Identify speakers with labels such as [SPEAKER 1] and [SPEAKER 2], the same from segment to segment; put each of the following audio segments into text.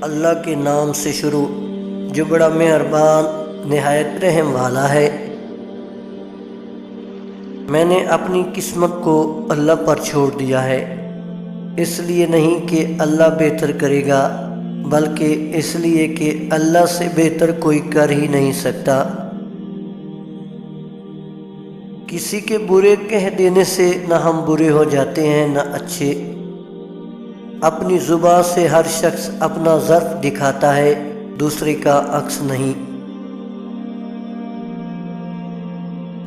[SPEAKER 1] اللہ کے نام سے شروع جو بڑا مہربان نہایت رحم والا ہے۔ میں نے اپنی قسمت کو اللہ پر چھوڑ دیا ہے، اس لیے نہیں کہ اللہ بہتر کرے گا، بلکہ اس لیے کہ اللہ سے بہتر کوئی کر ہی نہیں سکتا۔ کسی کے برے کہہ دینے سے نہ ہم برے ہو جاتے ہیں نہ اچھے۔ اپنی زبان سے ہر شخص اپنا ظرف دکھاتا ہے، دوسرے کا عکس نہیں۔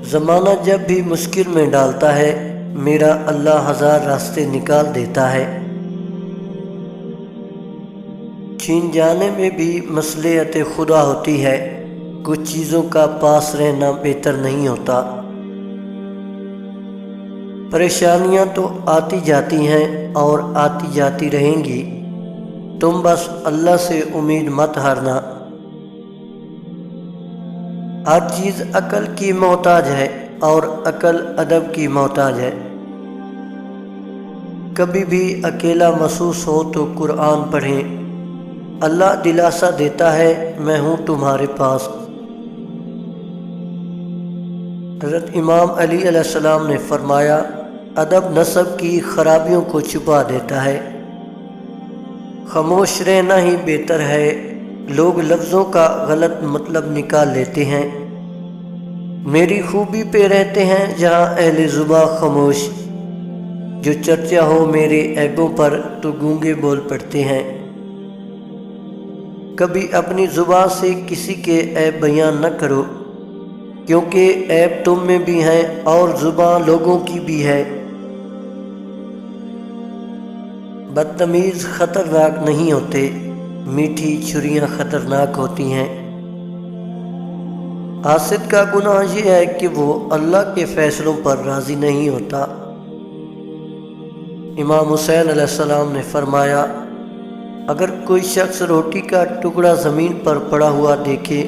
[SPEAKER 1] زمانہ جب بھی مشکل میں ڈالتا ہے، میرا اللہ ہزار راستے نکال دیتا ہے۔ چھین جانے میں بھی مصلحت خدا ہوتی ہے، کچھ چیزوں کا پاس رہنا بہتر نہیں ہوتا۔ پریشانیاں تو آتی جاتی ہیں اور آتی جاتی رہیں گی، تم بس اللہ سے امید مت ہارنا۔ ہر چیز عقل کی محتاج ہے اور عقل ادب کی محتاج ہے۔ کبھی بھی اکیلا محسوس ہو تو قرآن پڑھیں، اللہ دلاسا دیتا ہے میں ہوں تمہارے پاس۔ حضرت امام علی علیہ السلام نے فرمایا، ادب نسب کی خرابیوں کو چھپا دیتا ہے۔ خاموش رہنا ہی بہتر ہے، لوگ لفظوں کا غلط مطلب نکال لیتے ہیں۔ میری خوبی پہ رہتے ہیں جہاں اہل زباں خاموش، جو چرچا ہو میرے عیبوں پر تو گونگے بول پڑتے ہیں۔ کبھی اپنی زبان سے کسی کے عیب بیان نہ کرو، کیونکہ عیب تم میں بھی ہیں اور زبان لوگوں کی بھی ہے۔ بدتمیز خطرناک نہیں ہوتے، میٹھی چھریاں خطرناک ہوتی ہیں۔ حاسد کا گناہ یہ ہے کہ وہ اللہ کے فیصلوں پر راضی نہیں ہوتا۔ امام حسین علیہ السلام نے فرمایا، اگر کوئی شخص روٹی کا ٹکڑا زمین پر پڑا ہوا دیکھے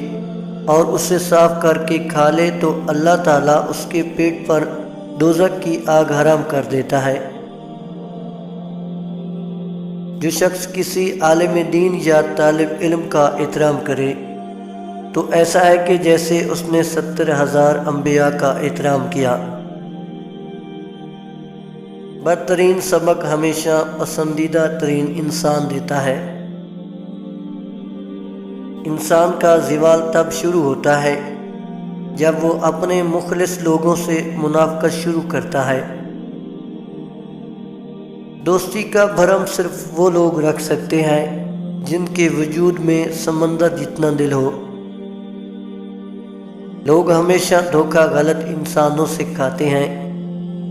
[SPEAKER 1] اور اسے صاف کر کے کھا لے تو اللہ تعالیٰ اس کے پیٹ پر دوزخ کی آگ حرام کر دیتا ہے۔ جو شخص کسی عالم دین یا طالب علم کا احترام کرے تو ایسا ہے کہ جیسے اس نے 70,000 انبیاء کا احترام کیا۔ بدترین سبق ہمیشہ پسندیدہ ترین انسان دیتا ہے۔ انسان کا زوال تب شروع ہوتا ہے جب وہ اپنے مخلص لوگوں سے منافقت شروع کرتا ہے۔ دوستی کا بھرم صرف وہ لوگ رکھ سکتے ہیں جن کے وجود میں سمندر جتنا دل ہو۔ لوگ ہمیشہ دھوکہ غلط انسانوں سے کھاتے ہیں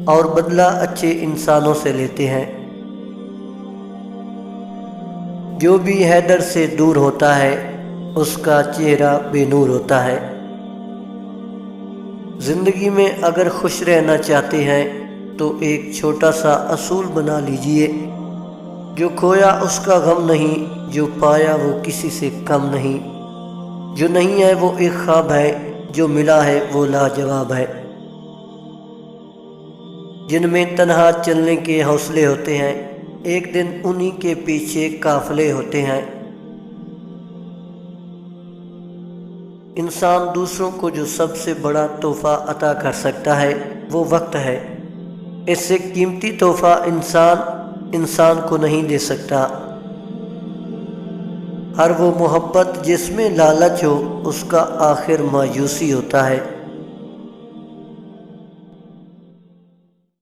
[SPEAKER 1] اور بدلہ اچھے انسانوں سے لیتے ہیں۔ جو بھی حیدر سے دور ہوتا ہے اس کا چہرہ بے نور ہوتا ہے۔ زندگی میں اگر خوش رہنا چاہتے ہیں تو ایک چھوٹا سا اصول بنا لیجئے، جو کھویا اس کا غم نہیں، جو پایا وہ کسی سے کم نہیں، جو نہیں ہے وہ ایک خواب ہے، جو ملا ہے وہ لاجواب ہے۔ جن میں تنہا چلنے کے حوصلے ہوتے ہیں، ایک دن انہی کے پیچھے قافلے ہوتے ہیں۔ انسان دوسروں کو جو سب سے بڑا تحفہ عطا کر سکتا ہے وہ وقت ہے، اس سے قیمتی تحفہ انسان کو نہیں دے سکتا۔ ہر وہ محبت جس میں لالچ ہو اس کا آخر مایوسی ہوتا ہے۔